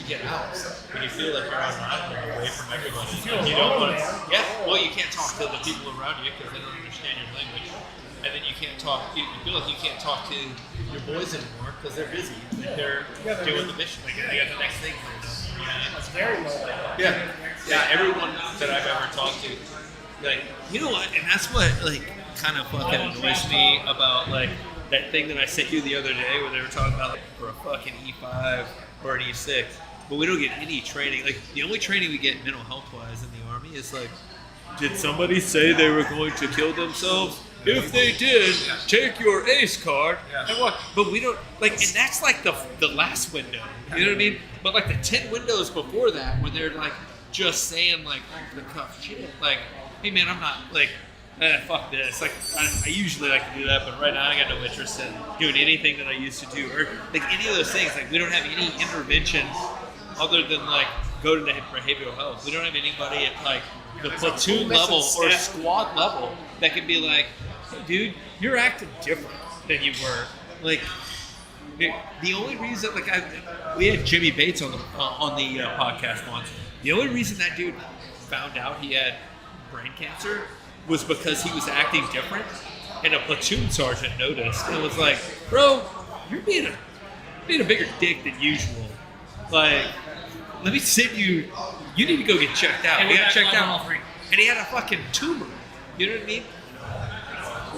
get out, when you feel like you're on an island away from everybody, you don't want to. Yeah, well, you can't talk to the people around you because they don't understand your language, and then you can't talk. You feel like you can't talk to your boys anymore because they're busy. Like they're doing the mission. Like they got the next thing for them. That's very low. Yeah. Everyone that I've ever talked to, like, you know what? And that's what like kind of fucking annoys me about like that thing that I sent you the other day where they were talking about like for a fucking E5 or an E6, but we don't get any training. Like the only training we get mental health wise in the Army is like, did somebody say they were going to kill themselves? If they did, take your ACE card and what? But we don't like, and that's like the last window. You know what I mean? But like the 10 windows before that, where they're like just saying like the cuff shit, like, hey man, I'm not like, fuck this. Like I usually like to do that, but right now I got no interest in doing anything that I used to do, or like any of those things. Like we don't have any intervention other than like go to the behavioral health. We don't have anybody at like the platoon level or squad level that can be like, hey, dude, you're acting different than you were. Like the only reason, like we had Jimmy Bates on the podcast once. The only reason that dude found out he had brain cancer was because he was acting different, and a platoon sergeant noticed and was like, "Bro, you're being a bigger dick than usual. Like, let me send you. You need to go get checked out." And we got checked out, all three. and he had a fucking tumor. You know what I mean?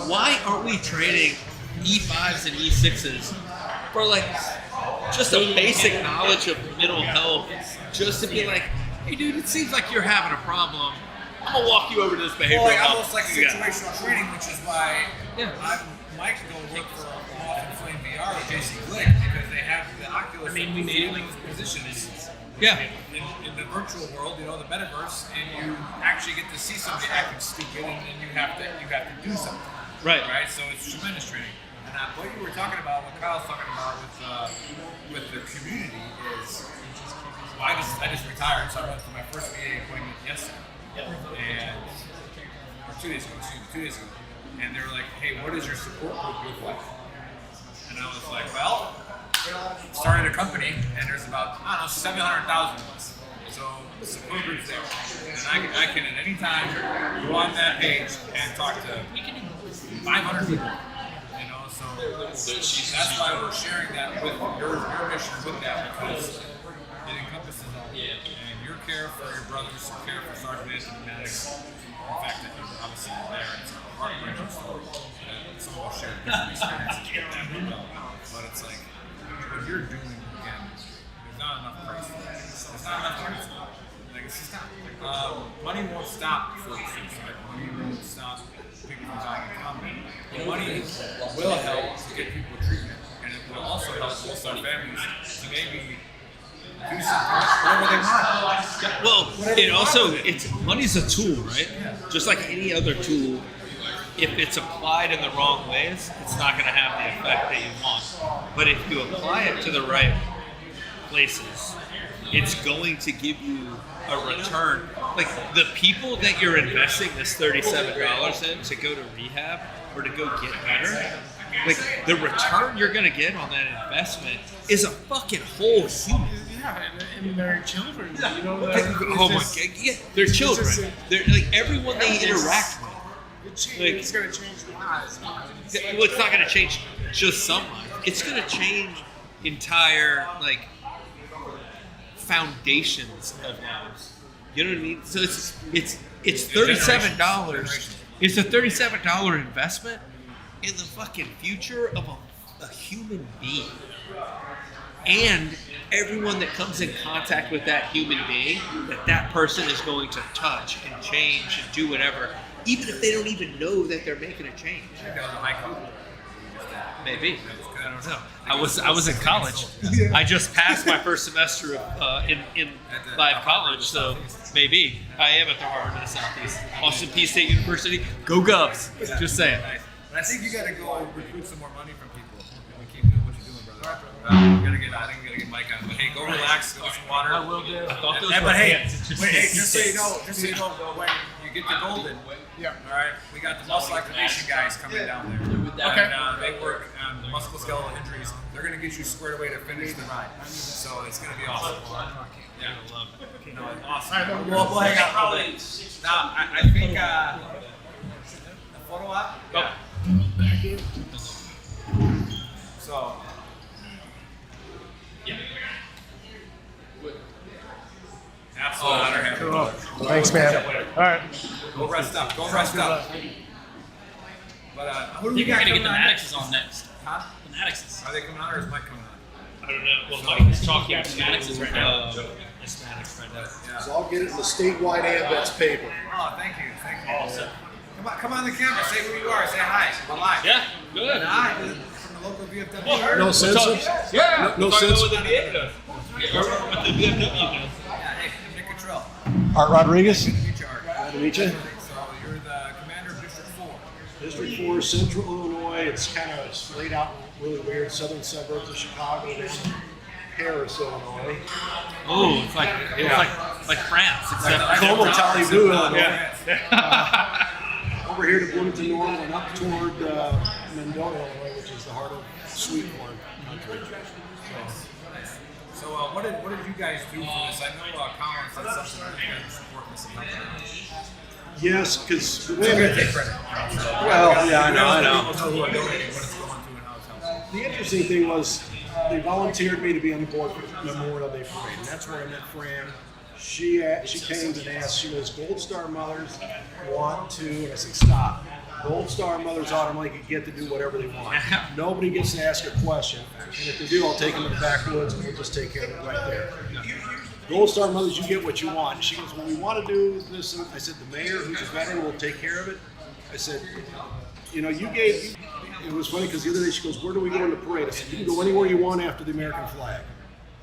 Why aren't we training E5s and E6s for like just a basic knowledge of mental health, just to be like, hey dude, it seems like you're having a problem. I'm gonna walk you over to this behavioral health. Almost like situational training, which is why I might go look for Off and Flame VR with JC Glick, because they have the Oculus. I mean, we made it positions. Yeah. In the virtual world, you know, the metaverse, and you actually get to see somebody acting stupid, and you have to do something. Right. So it's tremendous training. And what you were talking about, what Kyle's talking about with the community is, well, I just retired, so I went for my first VA appointment yesterday, and or 2 days ago, and they were like, "Hey, what does your support group look like?" And I was like, "Well, started a company, and there's about 700,000 of us. So the support group's there, and I can at any time go on that page and talk to 500 people. You know, so that's why we're sharing that with your mission with that, because it encompasses all. And your care for your brothers, your care for Sergeant Anthony Maddox, the fact that you're obviously there, it's a heart-wrenching story. Some of us share different experiences with that, but it's like, what you're doing, again, there's not enough price for that. There's not enough price for that. Like, it's just not. Money won't stop for suicide. Money won't stop people from dying in combat. But money will help to get people treatment, and it will also help most our families to maybe do something, whatever they want. Well, money's a tool, right? Just like any other tool, if it's applied in the wrong ways, it's not going to have the effect that you want. But if you apply it to the right places, it's going to give you a return. Like the people that you're investing this $37 in to go to rehab or to go get better, like the return you're going to get on that investment is a fucking whole human. Yeah, and they're children. You know, Oh my god, yeah, they're children. They're like everyone they interact with. It's going to change lives. Well, it's not going to change just some life. It's going to change entire like foundations of lives. You know what I mean? So it's $37. It's a $37 investment in the fucking future of a human being. And everyone that comes in contact with that human being, that person is going to touch and change and do whatever, even if they don't even know that they're making a change. Maybe. I don't know. I was in college. I just passed my first semester in live college, so maybe I am at the heart of the Southeast. Austin Peay State University. Go Govs. Just saying. But I think you got to go recruit some more money from people. We keep doing what you're doing, brother. I think we got to get Mike on. But hey, go relax, go get some water. I will do. I thought those But were hey, hands. just so you know, when you get to Golden, all right, we got the muscle activation guys coming down there. Okay. And they work on musculoskeletal injuries, they're going to get you squared away to finish the ride. So it's going to be awesome. Yeah, I love it. No, awesome. We'll hang out a little bit. Now, I think a photo op? Yeah. So, yeah. Absolute honor having you. Cool. Thanks, man. All right. Go rest up. Go rest up. But who do we You're got gonna get coming the on Maddoxes next? on next. Huh? The Maddoxes. Are they coming on or is Mike coming on? I don't know. Well, Mike is talking Yeah, to Maddoxes right now. It's Maddox right now. Yeah. So I'll get it in the statewide AMVETS paper. Oh, thank you. Thank you. Awesome. Come on the camera. Say who you are. Say hi. We're live. Yeah, good. Hi. From the local VFW. No censor? Yeah, No we're talking sense. about what the VA does. What the VFW does. Yeah, hey, I'm Nick Cottrell. Art Rodriguez. Good to meet you, Art. Glad to meet you. So you're the commander of District 4. District 4, Central Illinois. It's kind of laid out really weird. Southern suburbs of Chicago, then Paris, Illinois. Oh, it's like France, except Como, Talibou, Illinois. Yeah. Over here to Bloomington Normal and up toward Mendota, Illinois, which is the heart of sweet corn country. So what did you guys do for this? I know Colin said something about you guys supporting this event. Yes, because the I'm way going to take credit. well, yeah, I know. People who are donating, what it's going to and how it's helping. The interesting thing was they volunteered me to be on the board for Memorial Day Parade, and that's where I met Fran. She came and asked, she goes, Gold Star mothers want to, and I said, stop. Gold Star mothers automatically get to do whatever they want. Nobody gets to ask a question, and if they do, I'll take them to the backwoods and we'll just take care of it right there. Gold Star mothers, you get what you want. And she goes, well, we want to do this. And I said, the mayor, who's a veteran, will take care of it. I said, you know, it was funny because the other day she goes, where do we go in the parade? I said, you can go anywhere you want after the American flag.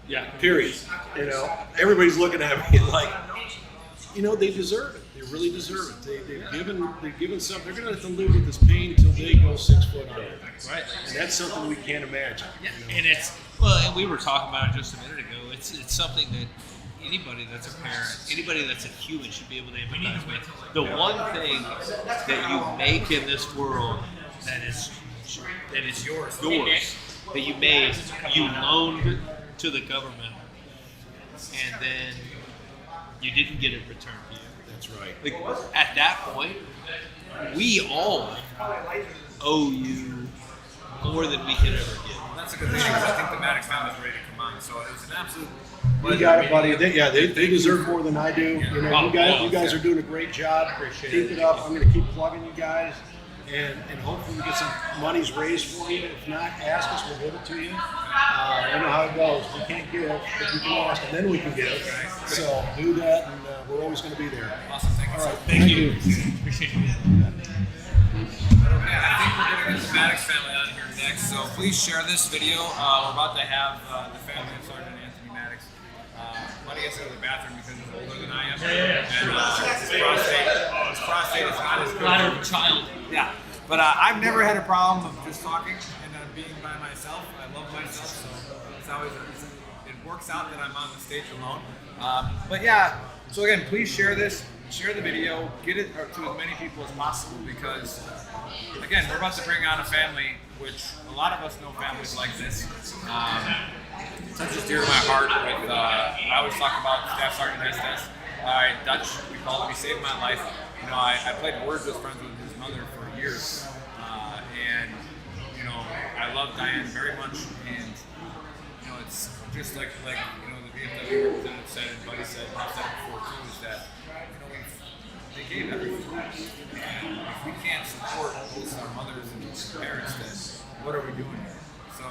Yeah. Period. You know, everybody's looking at me like, you know, they deserve it. They really deserve it. They've given something. They're going to have to live with this pain until they go 6 foot under. Right. And that's something we can't imagine. Yeah, You know? and it's and we were talking about it just a minute ago. It's something that anybody that's a parent, anybody that's a human should be able to empathize with. The one thing that you make in this world that is yours, that you made, you loaned to the government, and then you didn't get it returned to you. That's right. Like, at that point, we all owe you more than we can ever give. That's a good thing because I think the Maddox family is ready to come on. So it was an absolute pleasure. You got it, buddy. meeting you. They deserve more than I do. You know, you guys are doing a great job. Keep it up. I'm going to keep plugging you guys, and hopefully we get some monies raised for you. If not, ask us. We'll give it to you. You know how it goes. We can't give, but you can ask, and then we can give. So do that, and we're always going to be there. Awesome. Thank you. All right. Thank you. Appreciate you. Yeah, I think we're going to get the Maddox family on here next. So please share this video. We're about to have the family of Sergeant Anthony Maddox. Let me get to the bathroom because he's older than I am. And his prostate is not as good. Bladder child. Yeah, but I've never had a problem of just talking and being by myself. I love myself, so it's always it works out that I'm on the stage alone. But yeah, so again, please share this, share the video, get it to as many people as possible because again, we're about to bring on a family, which a lot of us know families like this. Touches dear to my heart. With I always talk about Staff Sergeant Estes. Dutch, we call it. He saved my life. You know, I played words with friends with his mother for years, and you know, I love Diane very much. And you know, it's just like you know, the VFW representative said, and Buddy said, and I've said it before too, is that you know, they gave everything. And if we can't support both our mothers and parents, then what are we doing here? So.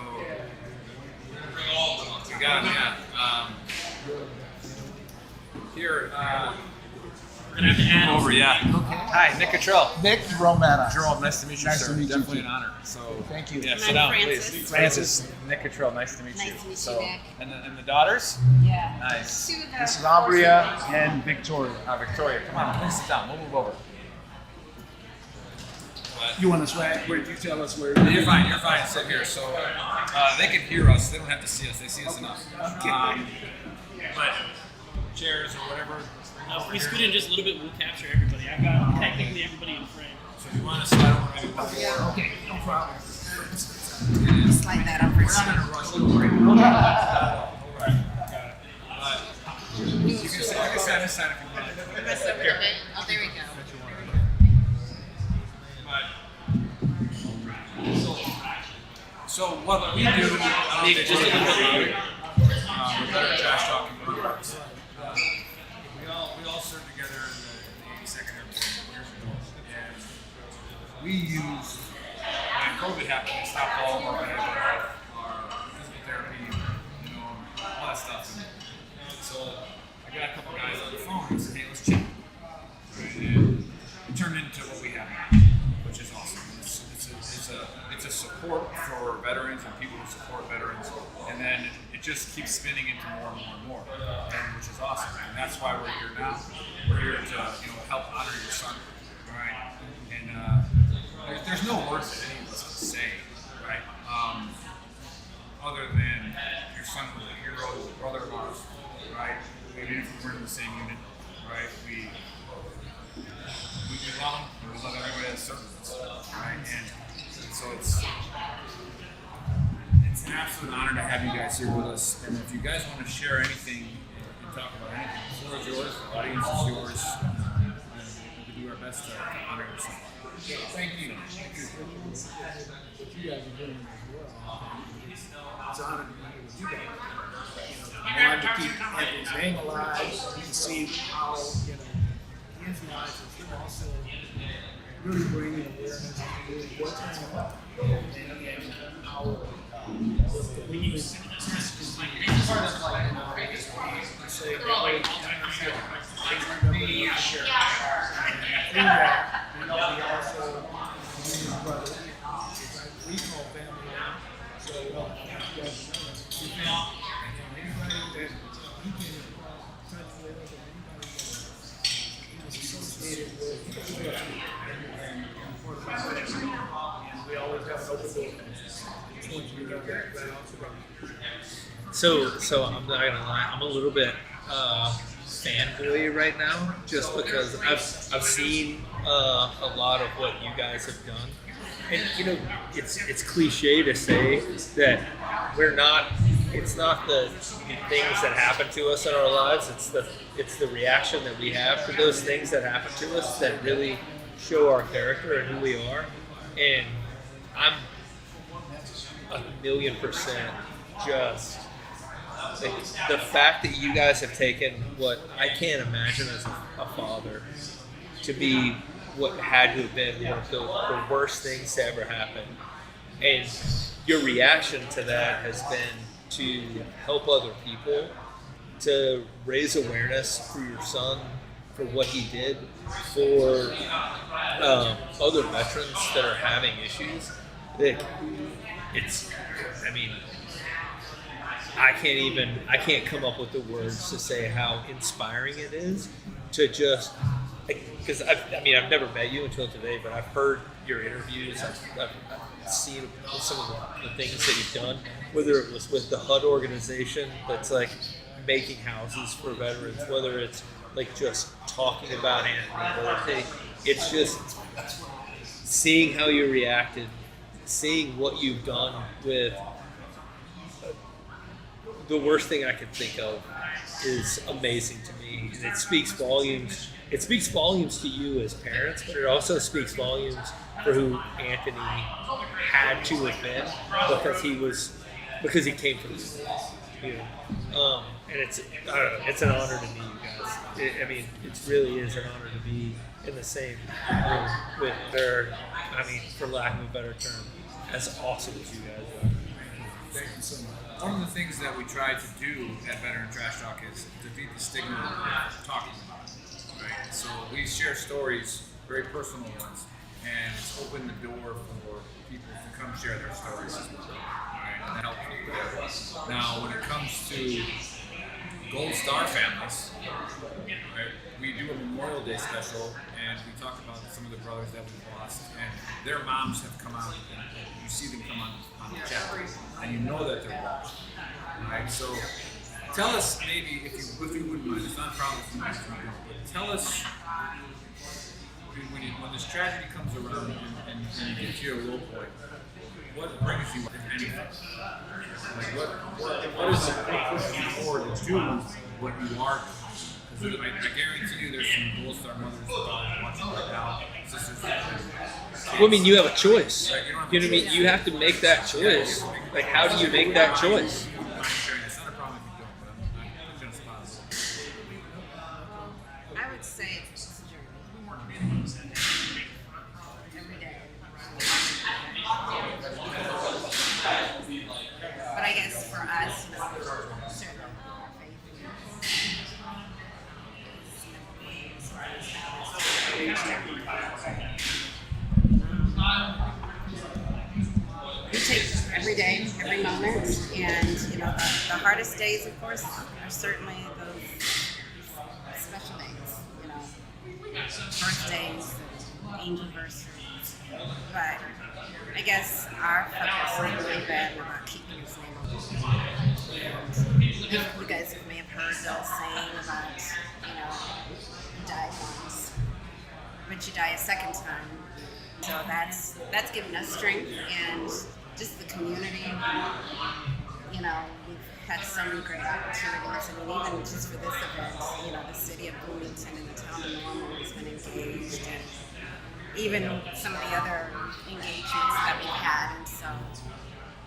You got him, yeah. Here, We're gonna have to add over, yeah. Hi, Nick Cottrell. Nick Romana. Jerome, nice to meet you, Nice sir. to meet you, Definitely too. an honor. So, Thank you. yeah, And sit I'm down, Francis. please. Francis. Nick Cottrell, nice to meet Nice you. to meet you, So, Nick. and the daughters? Yeah. Nice. Two of the This is Ambria and Victoria. Victoria, come on, please sit down. We'll move over. You want to swag? Where you tell us where? You're fine. Sit here. So, they can hear us. They don't have to see us. They see us enough. But chairs or whatever. If we scoot in just a little bit, we'll capture everybody. I've got technically everybody in frame. So if you want to slide over maybe one more. Okay, no problem. Slide that over We're not in a rush. All right, got it. You can say, like I said, this side if you want. Press over the bit. Oh, there we go. So what we do, just a little bit about it. We're better trash talking groups. We all served together in the 82nd Airborne years ago, and we used when COVID happened, we stopped all of our physical therapy, all that stuff. And so I got a couple guys on the phone and said, "Hey, let's chat." And it turned into what we have now, which is awesome. It's a support for veterans and people who support veterans, and then it just keeps spinning into more and more and more, which is awesome. And that's why we're here now. We're here to help honor your son, right? And there's no words that any of us can say, right? Other than your son was a hero, was a brother of ours, right? Maybe if we weren't in the same unit, right? We love him, and we love everybody that serves us, right? And so it's an absolute honor to have you guys here with us. And if you guys want to share anything and talk about anything, the floor is yours, the audience is yours, and we'll do our best to honor your son. Thank you. What you guys are doing as well. It's an honor to be here with you guys. I wanted to keep his name alive. You can see how, his life is also really bringing awareness to really what's going on. And how the movement is part of like, to say, hey, share. And through that, we also community brother. It's like regional family now. So, you guys know, anybody that he can touch with, or anybody that he was associated with, and we always have an open door. Just want you to know that right off the bat. So I'm not gonna lie, I'm a little bit fanboy right now, just because I've seen a lot of what you guys have done, and it's cliche to say that it's not the things that happen to us in our lives, it's the reaction that we have to those things that happen to us that really show our character and who we are. And I'm 1,000,000% just the fact that you guys have taken what I can't imagine as a father to be what had to have been one of the worst things to ever happen, and your reaction to that has been to help other people, to raise awareness for your son, for what he did, for other veterans that are having issues. I can't come up with the words to say how inspiring it is to just, because I've never met you until today, but I've heard your interviews, I've seen some of the things that you've done, whether it was with the HUD organization that's like making houses for veterans, whether it's like just talking about Anthony, it's just seeing how you reacted, seeing what you've done with the worst thing I could think of is amazing to me. And it speaks volumes. It speaks volumes to you as parents, but it also speaks volumes for who Anthony had to have been because he came from you. And it's an honor to meet you guys. It really is an honor to be in the same room with for lack of a better term, as awesome as you guys are. Thank you so much. One of the things that we try to do at Veteran Trash Talk is defeat the stigma of talking about it. Right? So we share stories, very personal ones, and it's opened the door for people to come share their stories as well. Right? And help people there. Now, when it comes to Gold Star families, right, we do a Memorial Day special, and we talk about some of the brothers that we've lost, and their moms have come out, and you see them come on the chat, and you know that they're watching. Right? So tell us, maybe, if you wouldn't mind, it's not a problem if you mind, but tell us, when this tragedy comes around and you get to your low point, what brings you, if anything? Like what is it that pushes you forward to do what you are? Because I guarantee you there's some Gold Star mothers watching right now, sisters. Well, I mean, you have a choice. Right, you don't have You know what I mean? You have to make that choice. Like, how do you make that choice? I'm not sharing. It's not a problem if you don't, but I'm just positive. I would say it's a journey. Every day. But I guess for us, certainly our we take every day, every moment, and the hardest days, of course, are certainly those special days. Birthdays, anniversaries. But I guess our focus has really been about keeping his name on. And you guys may have heard the saying about, you die once, but you die a second time. So that's given us strength and just the community. We've had so many great opportunities. I mean, even just for this event, the city of Bloomington and the town of Normal has been engaged, and even some of the other engagements that we've had. And so,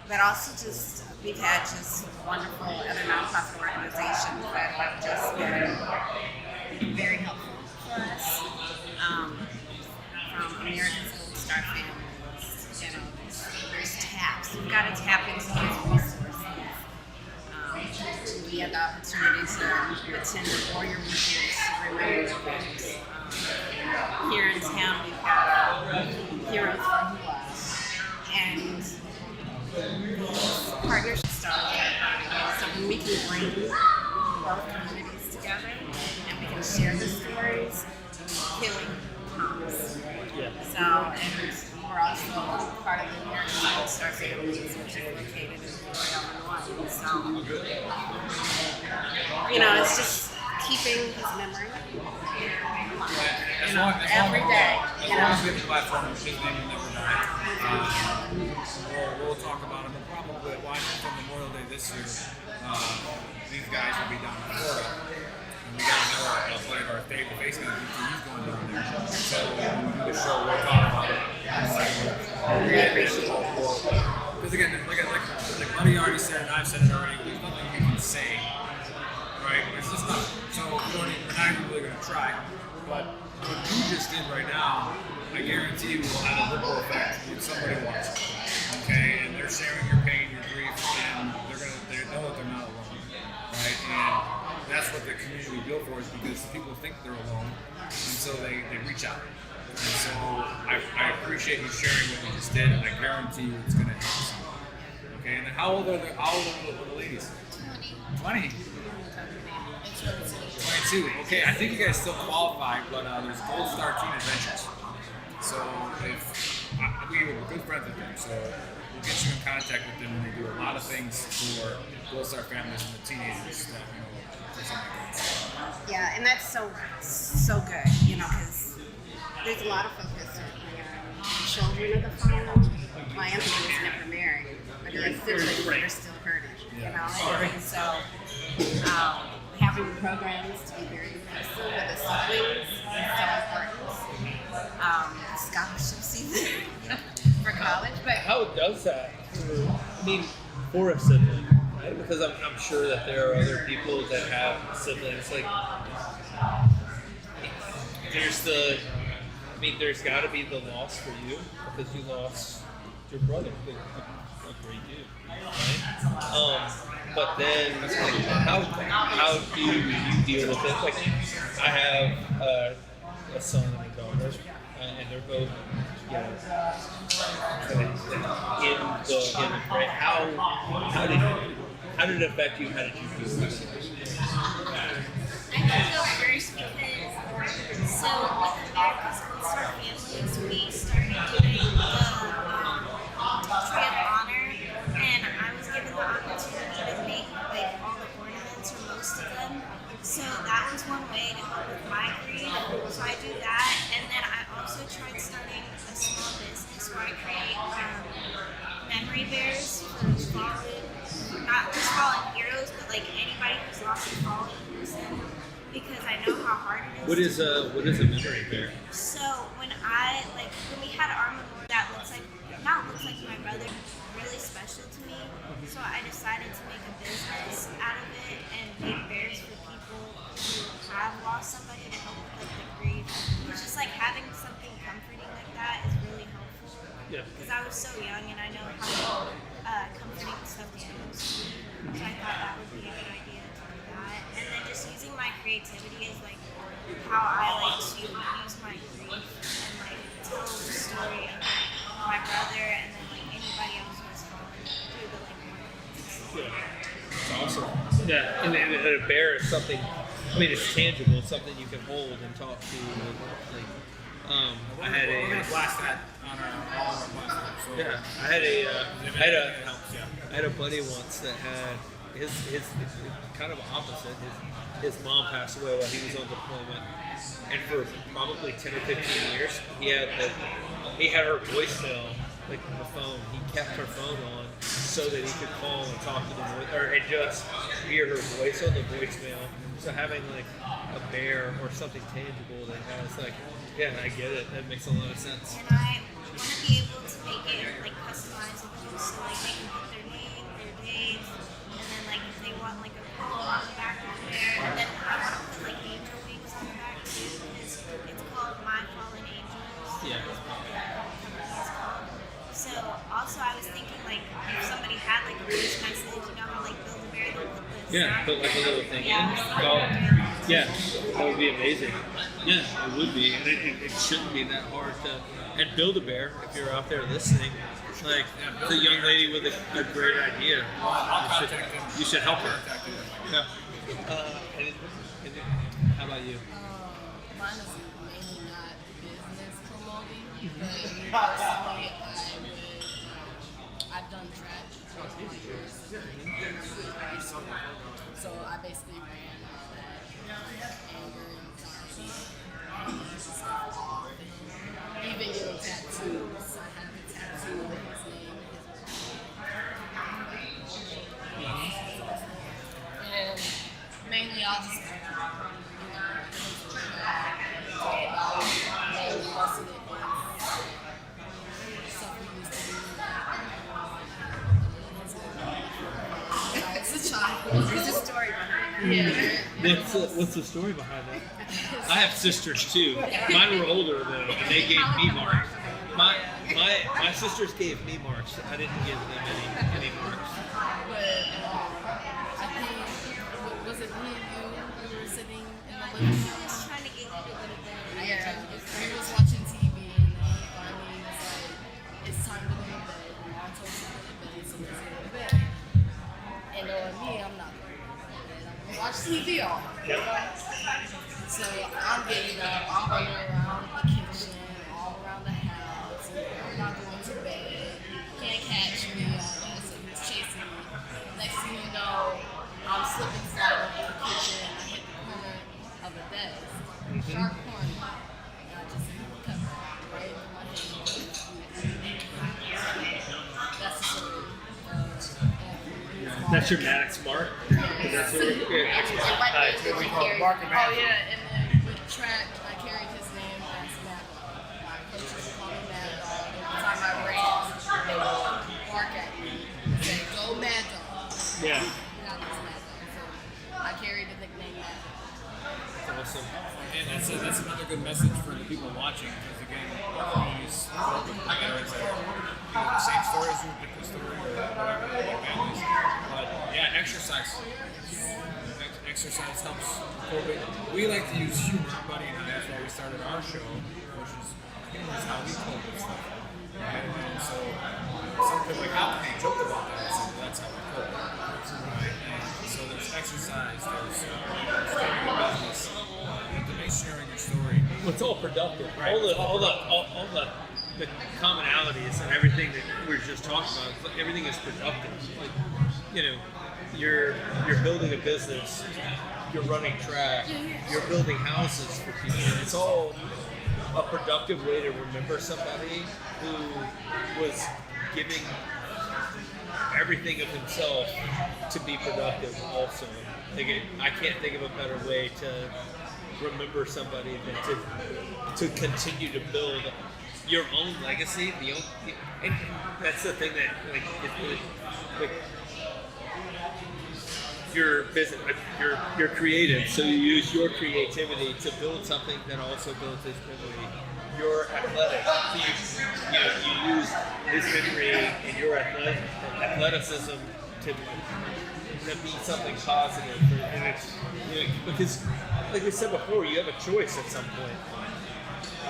but also just we've had just wonderful other nonprofit organizations that have just been very helpful for us. From America's Gold Star families, there's taps. We've got to tap into these resources. We had the opportunity to attend the Warrior Weekends to remember events. Here in town, we've got Heroes for Hula, and these partnerships started. So when we can bring both communities together and we can share the stories, healing comes. So, and we're also part of the American Gold Star families, which is located in Illinois. So, it's just keeping his memory. Every day. As long as we have a platform, his name will never die. We'll talk about him. We'll probably, I know from Memorial Day this year, these guys will be down in Florida. And we got another player of our favorite face man, he's going down there. So when we do the show, we'll talk about it. Because again, like Buddy already said, and I've said it already, there's nothing you can say. Right? There's just nothing. So we're not even really going to try. But what you just did right now, I guarantee you will have a ripple effect when somebody watches it. Okay? And they're sharing your pain, your grief, and they know that they're not alone. Right? And that's what the community built for, is because people think they're alone, and so they reach out. And so I appreciate you sharing what you just did, and I guarantee you it's going to help someone. Okay? And then how old are the ladies? 20. 22. Okay, I think you guys still qualify, but there's Gold Star Teen Adventures. So we were good friends with them, so we'll get you in contact with them, and they do a lot of things for Gold Star families and the teenagers that for something like that. Yeah, and that's so good, because there's a lot of focus certainly on children of the fallen. My Anthony was never married, but he has siblings that are still hurting, and so having programs to be very inclusive with the siblings is so important. Scholarships even for college, but How does that for a sibling, right? Because I'm sure that there are other people that have siblings. Like, there's got to be the loss for you because you lost your brother, a great dude, right? But then, how do you deal with it? Like, I have a son and a daughter, and they're both, in the right. How did it affect you? How did you deal with it? I can go first because, so with America's Gold Star families, we started doing the Tree of Honor, and I was given the opportunity to make all the ornaments, or most of them. So that was one way to help with my grief. So I do that, and then I also tried starting a small business where I create memory bears for fallen, not just fallen heroes, but like anybody who's lost a fallen person, because I know how hard it is. What is a memory bear? So when we had our memorial that looks like my brother, really special to me. So I decided to make a business out of it and make bears for people who have lost somebody to help with like the grief. It's just like having something comforting like that is really helpful. Yeah. Because I was so young and I know how comforting stuffed animals can be. So I thought that would be a good idea to do that. And then just using my creativity is like how I like to use my grief and like tell the story of like, my brother and then like anybody else who's fallen through the like Yeah. It's awesome. Yeah, and a bear is something. I mean, it's tangible. It's something you can hold and talk to. Like, I had We're gonna a blast that on all of our platforms. So yeah. I had a buddy once that had his kind of opposite. His mom passed away while he was on deployment, and for probably 10 or 15 years, he had her voicemail, like the phone. He kept her phone on so that he could call and talk to and just hear her voice on the voicemail. So having like a bear or something tangible that has like, yeah, I get it. That makes a lot of sense. And I want to be able to make it like customizable, so like they can put their name, their date, and then like if they want like a quote on the back of there, and then I want to put like angel wings on the back too, because it's called My Fallen Angels. Yeah. Is what the company is called. So also I was thinking like if somebody had like a voice message, you know how like Build a Bear, they'll put the Yeah, sound put like a little thing in. Yeah. Oh, yeah, that would be amazing. Yeah, it would be, and it shouldn't be that hard to. And Build-A-Bear, if you're out there listening, like the young lady with a great idea, you should help her. Yeah. And how about you? Mine is mainly not business promoting, but personally, I've done trash for 20 years. So I basically ran anger and stuff. Even getting tattoos. I had a tattoo with his name and his birthday. And mainly I'll just talk about mainly most of it is stuff we used to do. It's a child. There's a story behind it. Yeah. What's the story behind that? I have sisters too. Mine were older though, and they gave me marks. My sisters gave me marks. I didn't give them any marks. But I think, was it me and you who were sitting in the living room? I was trying to get you to go to bed. Yeah, we was watching TV and then he finally was like, it's time to go to bed. Mom told me to go to bed, so let's go to bed. And knowing me, I'm not going to go to bed. I'm going to watch TV all night. So I'm getting up, I'm running around the kitchen, all around the house. I'm not going to bed. Can't catch me. So he's chasing me. Next thing you know, I'm slipping sliding over the kitchen. I hit the corner of a desk. Sharp corner. And I just cut right into my head. That's the story. That's your Maddox mark. That's what We call it Mark and Oh yeah, and then with track, I carried his name as Mad Dog. My coach used to call me Mad Dog. Every time I ran, they would bark at me and say, "Go Mad Dog." Yeah. Not this Mad Dog. So I carried the nickname Mad Dog. That's awesome. And that's another good message for the people watching, because again, communities together, it's like, the same stories, you pick the story or whatever, like that is. But yeah, exercise. Exercise helps cope it. We like to use humor, Buddy and I. That's why we started our show, which is humor is how we cope with stuff. Right? And so something like alcohol, joke about that. So that's how we cope. Right? And so there's exercise, there's starting a business, sharing your story. Well, it's all productive. Right. All the commonalities and everything that we're just talking about. Everything is productive. Like, you know, you're building a business, you're running track, you're building houses for people. It's all a productive way to remember somebody who was giving everything of himself to be productive also. I can't think of a better way to remember somebody than to continue to build your own legacy. And that's the thing that like your business, you're creative, so you use your creativity to build something that also builds his memory. You're athletic, so you use his memory and your athleticism to be something positive. And it's because, like we said before, you have a choice at some point.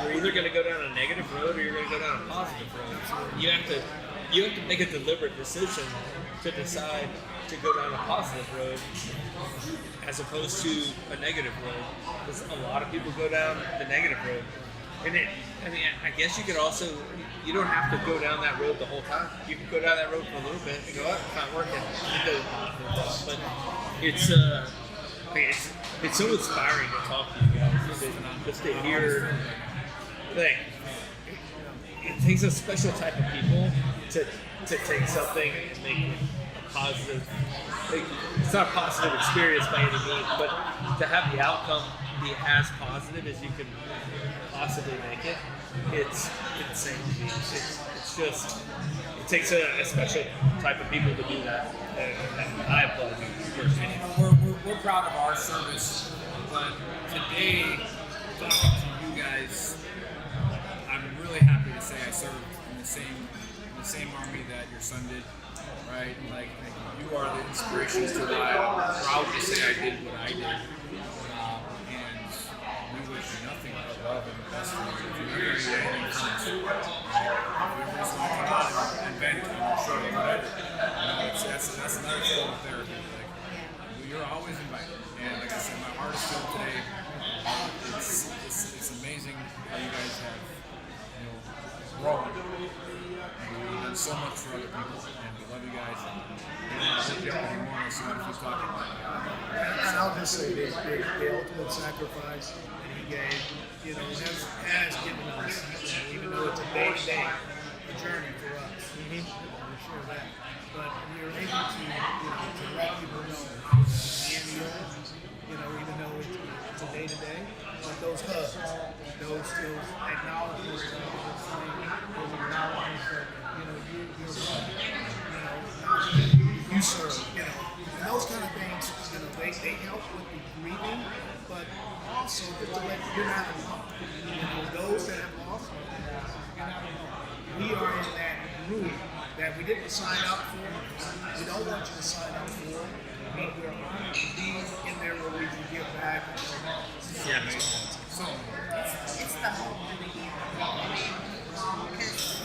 You're either going to go down a negative road or you're going to go down a positive road. So you have to make a deliberate decision to decide to go down a positive road as opposed to a negative road. Because a lot of people go down the negative road. And I guess you could also, you don't have to go down that road the whole time. You can go down that road for a little bit and go, oh, it's not working. But it's so inspiring to talk to you guys. Just to hear, like, it takes a special type of people to take something and make it a positive. Like, it's not a positive experience by any means, but to have the outcome be as positive as you can possibly make it, it's insane to me. It's just, it takes a special type of people to do that. And I applaud you personally. And we're proud of our service, but today, talking to you guys, I'm really happy to say I served in the same army that your son did, right? Like you are the inspiration to why I'm proud to say I did what I did. And we wish nothing but love and the best for you. If you ever need anything from us, if you ever just want to come out and vent on your show, whatever, that's another form of therapy. Like, you're always invited. And like I said, my heart is filled today. It's amazing how you guys have grown. And you've done so much for other people. And we love you guys. And we want to look up anymore and somebody keeps talking about it. And I'll just say this, the ultimate sacrifice that he gave, has given us, even though it's a day-to-day journey for us. I'm sure of that. But we are able to let people know even though it's a day-to-day, but those hugs, those acknowledgments, those acknowledgments that, you serve, and those kind of things, they help with the grieving, but also just to let you're not alone. Those that have lost, you're not alone. We are in that group that we didn't sign up for. We don't want you to sign up for. But we're honored to be in there where we can give back. Yeah. It's the hope and the healing. Because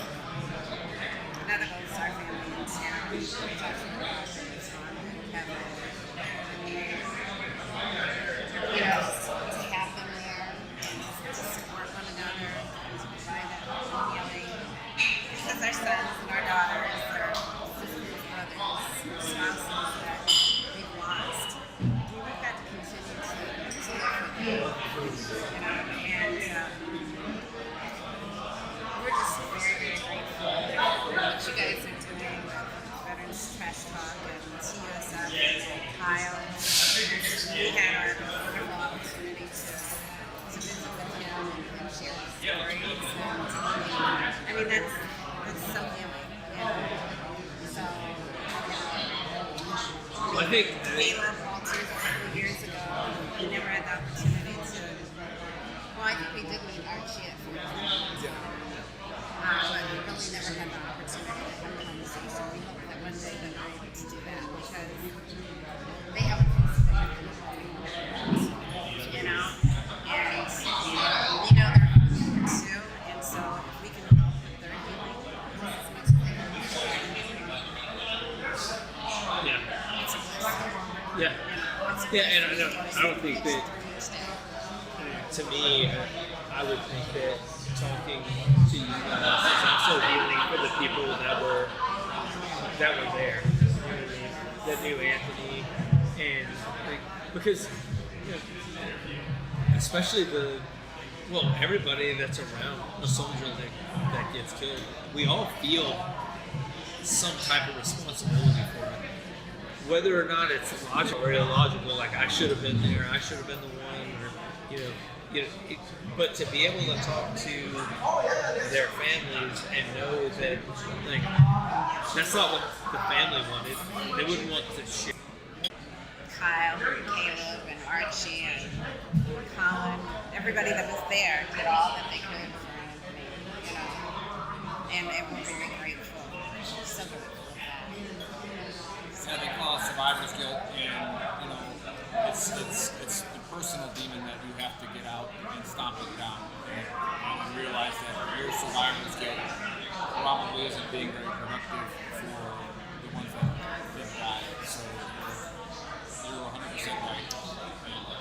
none of us are family in town. It's actually Kevin. To have them there, to support one another, to provide that healing. Because our sons and our daughters, our sisters, brothers, spouses that we've lost, we've got to continue to live with them. And we're just very, very grateful for what you guys are doing with Veterans Trash Talk and TUSF and Kyle. We had our wonderful opportunity to visit with him and share his stories. And that's so healing. So, I think Caleb Walters a few years ago, we never had the opportunity to. Well, I think we did meet Archie at Fort Worth. But we really never had the opportunity to have a conversation. We hope that one day that we're able to do that because they have a piece of it. And they're hungry too. And so if we can help with their healing, this is much better. yeah. It's a blessing. Yeah. Yeah, and I don't think that, to me, I would think that talking to you guys is also healing for the people that were there. You know what I mean? That knew Anthony, and because especially everybody that's around a soldier that gets killed, we all feel some type of responsibility for it. Whether or not it's logical or illogical, like I should have been there, I should have been the one, or but to be able to talk to their families and know that, like, that's not what the family wanted. They wouldn't want to share. Kyle and Caleb and Archie and Colin, everybody that was there did all that they could for me, you know, and we're very grateful. So grateful for that. Yeah, they call it survivor's guilt, and it's the personal demon that you have to get out and stomp it down, and realize that your survivor's guilt probably isn't being very productive for the ones that died. So you're 100% right.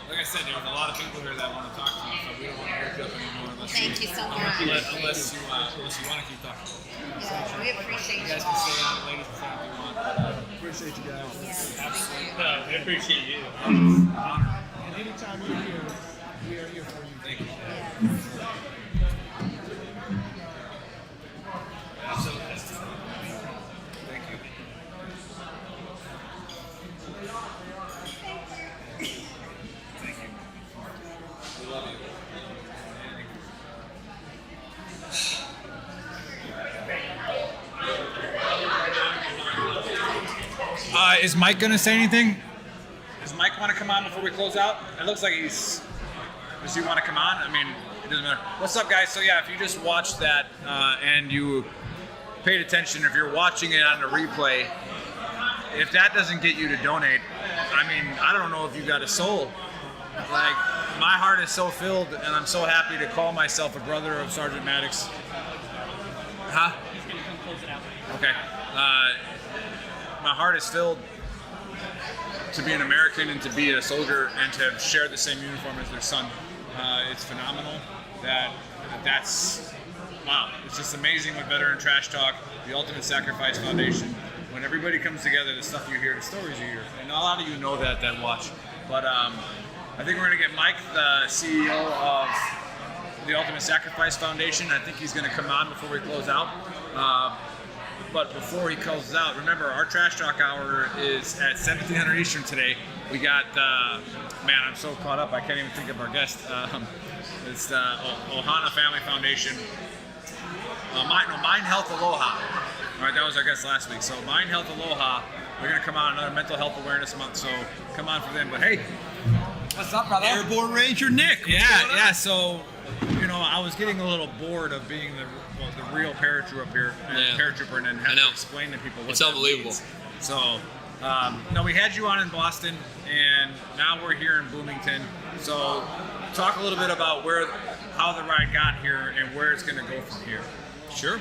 Like I said, there's a lot of people here that want to talk to you, so we don't want to break up anymore unless Thank you so much. unless you want to keep talking. Yeah, we appreciate You you guys can all. stay on, ladies, if you want. Appreciate you guys. Yes, thank you. No, I appreciate you. And anytime you're here, we are here for you. Thank you. Yes. Thank you. Thank you. We love you. Is Mike gonna say anything? Does Mike want to come on before we close out? It looks like he's. Does he want to come on? I mean, it doesn't matter. What's up, guys? So yeah, if you just watched that and you paid attention, if you're watching it on the replay, if that doesn't get you to donate, I mean, I don't know if you got a soul. Like, my heart is so filled, and I'm so happy to call myself a brother of Sergeant Maddox. Huh? Okay. My heart is filled to be an American and to be a soldier and to share the same uniform as their son. It's phenomenal. That's wow. It's just amazing with Veteran Trash Talk, the Ultimate Sacrifice Foundation. When everybody comes together, the stuff you hear, the stories you hear, and a lot of you know that watch. But I think we're gonna get Mike, the CEO of the Ultimate Sacrifice Foundation. I think he's gonna come on before we close out. But before he closes out, remember our Trash Talk Hour is at 1700 Eastern today. We got, man, I'm so caught up, I can't even think of our guest. It's the Ohana Family Foundation. Mind Health Aloha. All right, that was our guest last week. So Mind Health Aloha, we're gonna come on another Mental Health Awareness Month. So come on for them. But hey, what's up, brother? Airborne Ranger Nick. Yeah. So, I was getting a little bored of being the real paratrooper and then have to explain to people what It's that unbelievable. means. So, we had you on in Boston, and now we're here in Bloomington. So, talk a little bit about how the ride got here and where it's going to go from here. Sure.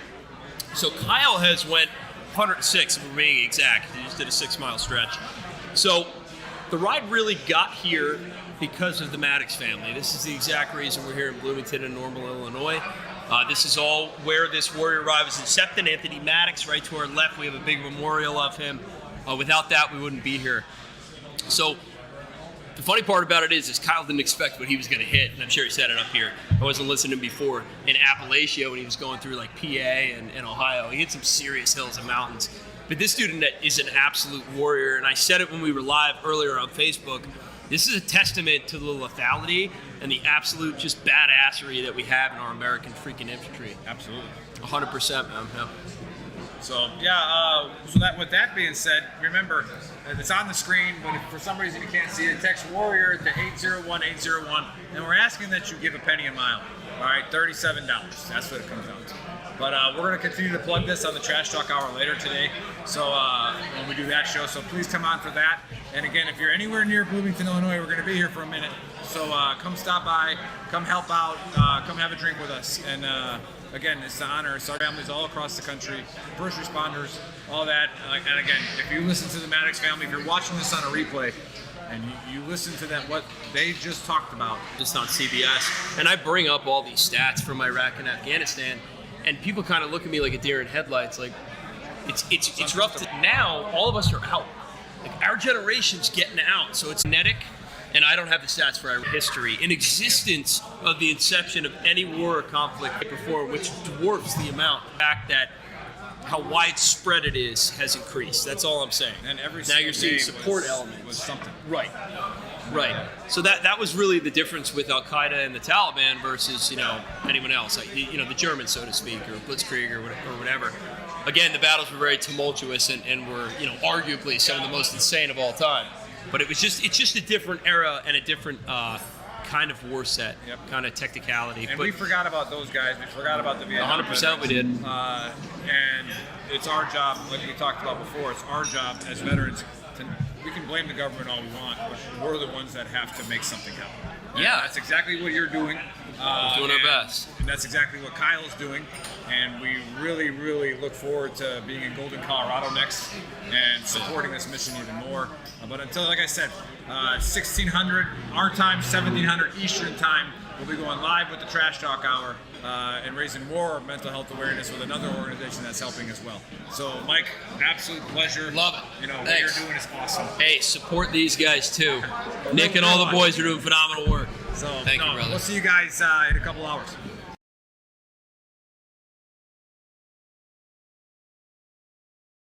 So Kyle has went 106, if we're being exact. He just did a 6-mile stretch. So the ride really got here because of the Maddox family. This is the exact reason we're here in Bloomington and Normal, Illinois. This is all where this warrior ride was incepted. Anthony Maddox, right to our left, we have a big memorial of him. Without that, we wouldn't be here. So the funny part about it is Kyle didn't expect what he was going to hit, and I'm sure he said it up here. I wasn't listening before in Appalachia when he was going through like PA and Ohio. He hit some serious hills and mountains. But this student is an absolute warrior, and I said it when we were live earlier on Facebook. This is a testament to the lethality and the absolute just badassery that we have in our American freaking infantry. Absolutely. 100%, man. Yeah. So with that being said, remember, it's on the screen, but if for some reason you can't see it, text Warrior to 801-801, and we're asking that you give a penny a mile. All right, $37. That's what it comes down to. But we're going to continue to plug this on the Trash Talk Hour later today. So when we do that show, so please come on for that. And again, if you're anywhere near Bloomington, Illinois, we're going to be here for a minute. So come stop by, come help out, come have a drink with us. And again, it's an honor. It's our families all across the country, first responders, all that. And again, if you listen to the Maddox family, if you're watching this on a replay, and you listen to them, what they just talked about. Just on CBS. And I bring up all these stats from Iraq and Afghanistan, and people kind of look at me like a deer in headlights. Like, it's rough. Now, all of us are out. Like, our generation's getting out, so it's genetic. And I don't have the stats for our history in existence of the inception of any war or conflict before, which dwarfs the amount. The fact that how widespread it is has increased. That's all I'm saying. And every now you're seeing single day support was elements. something. Right. Right. So that was really the difference with Al Qaeda and the Taliban versus anyone else, like the Germans, so to speak, or Blitzkrieg or whatever. Again, the battles were very tumultuous and were arguably some of the most insane of all time. But it's just a different era and a different kind of war set, kind of technicality. And but we forgot about those guys. We forgot about the Vietnam 100% we did. And it's our job, like we talked about before, it's our job as veterans to. We can blame the government all we want, but we're the ones that have to make something happen. And Yeah. that's exactly what you're doing. We're doing our best. And that's exactly what Kyle's doing. And we really, really look forward to being in Golden, Colorado next and supporting this mission even more. But until, like I said, 1600 our time, 1700 Eastern time, we'll be going live with the Trash Talk Hour and raising more mental health awareness with another organization that's helping as well. So, Mike, absolute pleasure. Love it. What Thanks. you're doing is awesome. Hey, support these guys too. Nick and all the boys are doing phenomenal work. So, Thank you, brother. We'll see you guys in a couple hours.